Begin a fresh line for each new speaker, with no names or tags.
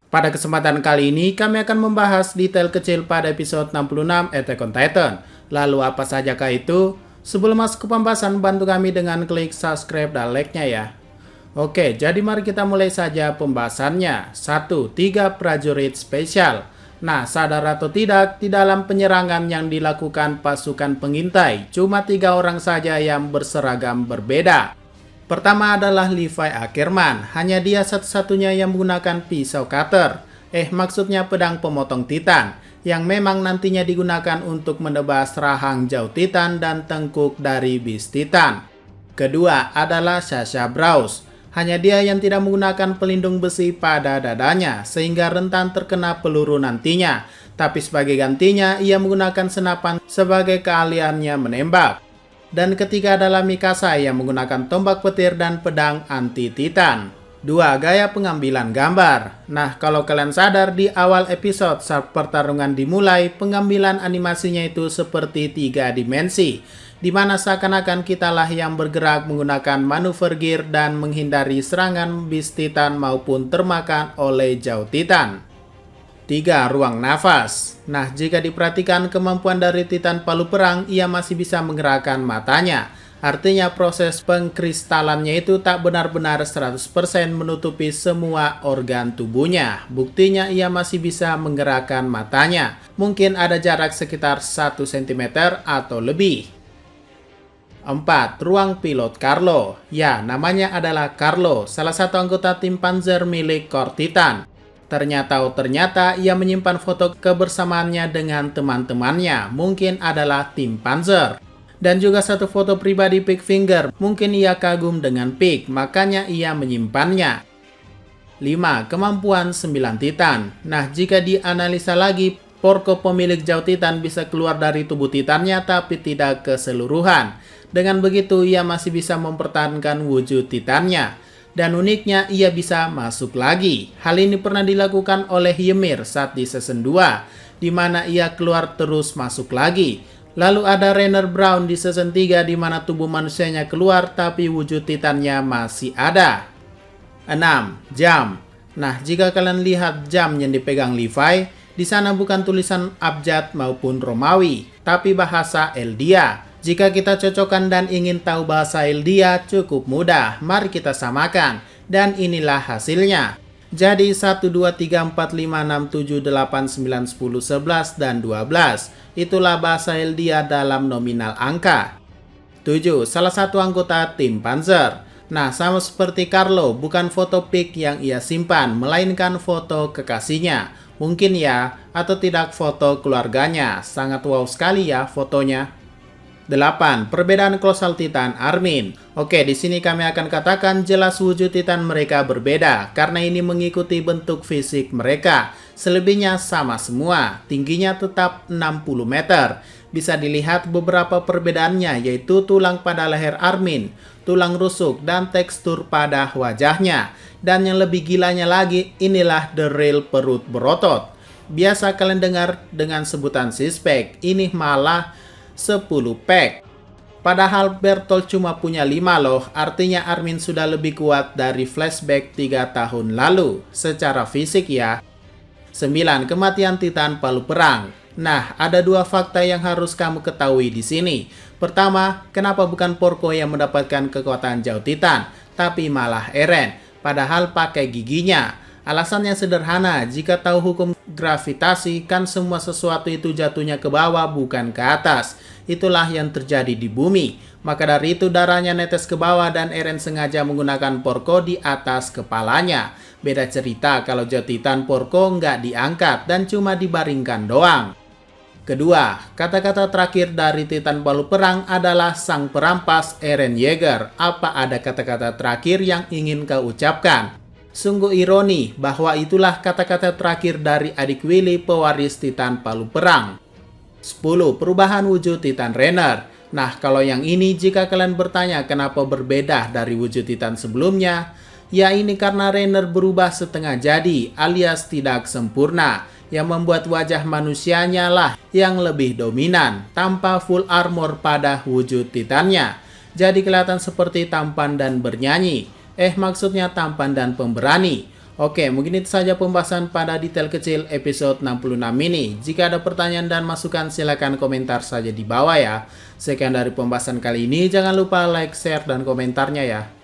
Pada kesempatan kali ini, kami akan membahas detail kecil pada episode 66 Attack on Titan. Lalu apa sajakah itu? Sebelum masuk ke pembahasan, bantu kami dengan klik subscribe dan like-nya ya. Oke, jadi mari kita mulai saja pembahasannya. 1. 3 prajurit spesial. Nah, sadar atau tidak, di dalam penyerangan yang dilakukan pasukan pengintai, cuma 3 orang saja yang berseragam berbeda. Pertama adalah Levi Ackerman, hanya dia satu-satunya yang menggunakan pisau cutter. Maksudnya pedang pemotong titan, yang memang nantinya digunakan untuk menebas rahang jauh titan dan tengkuk dari bis titan. Kedua adalah Sasha Browse, hanya dia yang tidak menggunakan pelindung besi pada dadanya, sehingga rentan terkena peluru nantinya. Tapi sebagai gantinya, ia menggunakan senapan sebagai keahliannya menembak. Dan ketiga adalah Mikasa yang menggunakan tombak petir dan pedang anti-titan. 2. Gaya pengambilan gambar. Nah, kalau kalian sadar di awal episode saat pertarungan dimulai, pengambilan animasinya itu seperti 3 dimensi, di mana seakan-akan kitalah yang bergerak menggunakan manuver gear dan menghindari serangan bis titan maupun termakan oleh jauh titan. 3. Ruang nafas. Nah, jika diperhatikan kemampuan dari Titan Palu Perang, ia masih bisa menggerakkan matanya. Artinya proses pengkristalannya itu tak benar-benar 100% menutupi semua organ tubuhnya. Buktinya ia masih bisa menggerakkan matanya. Mungkin ada jarak sekitar 1 cm atau lebih. 4. Ruang pilot Carlo. Ya, namanya adalah Carlo, salah satu anggota tim Panzer milik Corps Titan. Ternyata ia menyimpan foto kebersamaannya dengan teman-temannya, mungkin adalah tim Panzer. Dan juga satu foto pribadi Pig Finger, mungkin ia kagum dengan Pig, makanya ia menyimpannya. 5. Kemampuan 9 Titan. Nah, jika dianalisa lagi, Porco pemilik jauh Titan bisa keluar dari tubuh Titannya tapi tidak keseluruhan. Dengan begitu, ia masih bisa mempertahankan wujud Titannya. Dan uniknya, ia bisa masuk lagi. Hal ini pernah dilakukan oleh Ymir saat di season 2, di mana ia keluar terus masuk lagi. Lalu ada Rainer Braun di season 3, di mana tubuh manusianya keluar tapi wujud titannya masih ada. 6. Jam. Nah, jika kalian lihat jam yang dipegang Levi, di sana bukan tulisan abjad maupun Romawi, tapi bahasa Eldia. Jika kita cocokkan dan ingin tahu bahasa Eldia, cukup mudah. Mari kita samakan. Dan inilah hasilnya. Jadi 1, 2, 3, 4, 5, 6, 7, 8, 9, 10, 11, dan 12. Itulah bahasa Eldia dalam nominal angka. 7. Salah satu anggota tim Panzer. Nah, sama seperti Carlo, bukan foto Pig yang ia simpan, melainkan foto kekasihnya. Mungkin ya, atau tidak foto keluarganya. Sangat wow sekali ya fotonya. 8. Perbedaan kolosal Titan Armin. Oke, di sini kami akan katakan jelas wujud Titan mereka berbeda karena ini mengikuti bentuk fisik mereka. Selebihnya sama semua, tingginya tetap 60 meter. Bisa dilihat beberapa perbedaannya, yaitu tulang pada leher Armin, tulang rusuk, dan tekstur pada wajahnya. Dan yang lebih gilanya lagi, inilah the real perut berotot. Biasa kalian dengar dengan sebutan six-pack, ini malah 10 pack. Padahal Bertolt cuma punya 5 loh, artinya Armin sudah lebih kuat dari flashback 3 tahun lalu, secara fisik ya. 9. Kematian Titan Palu Perang. Nah, ada 2 fakta yang harus kamu ketahui di sini. Pertama, kenapa bukan Porco yang mendapatkan kekuatan jauh Titan, tapi malah Eren, padahal pakai giginya. Alasannya sederhana, jika tahu hukum gravitasi, kan semua sesuatu itu jatuhnya ke bawah bukan ke atas. Itulah yang terjadi di bumi. Maka dari itu darahnya netes ke bawah dan Eren sengaja menggunakan Porco di atas kepalanya. Beda cerita kalau jauh Titan Porco nggak diangkat dan cuma dibaringkan doang. Kedua, kata-kata terakhir dari Titan Palu Perang adalah sang perampas Eren Yeager. Apa ada kata-kata terakhir yang ingin kau ucapkan? Sungguh ironi bahwa itulah kata-kata terakhir dari adik Willy pewaris Titan Palu Perang. 10. Perubahan wujud Titan Rainer. Nah, kalau yang ini jika kalian bertanya kenapa berbeda dari wujud Titan sebelumnya, ya ini karena Rainer berubah setengah jadi alias tidak sempurna, yang membuat wajah manusianya lah yang lebih dominan tanpa full armor pada wujud Titannya. Jadi kelihatan seperti tampan dan bernyanyi. Maksudnya tampan dan pemberani. Oke, mungkin itu saja pembahasan pada detail kecil episode 66 ini. Jika ada pertanyaan dan masukan, silakan komentar saja di bawah ya. Sekian dari pembahasan kali ini, jangan lupa like, share, dan komentarnya ya.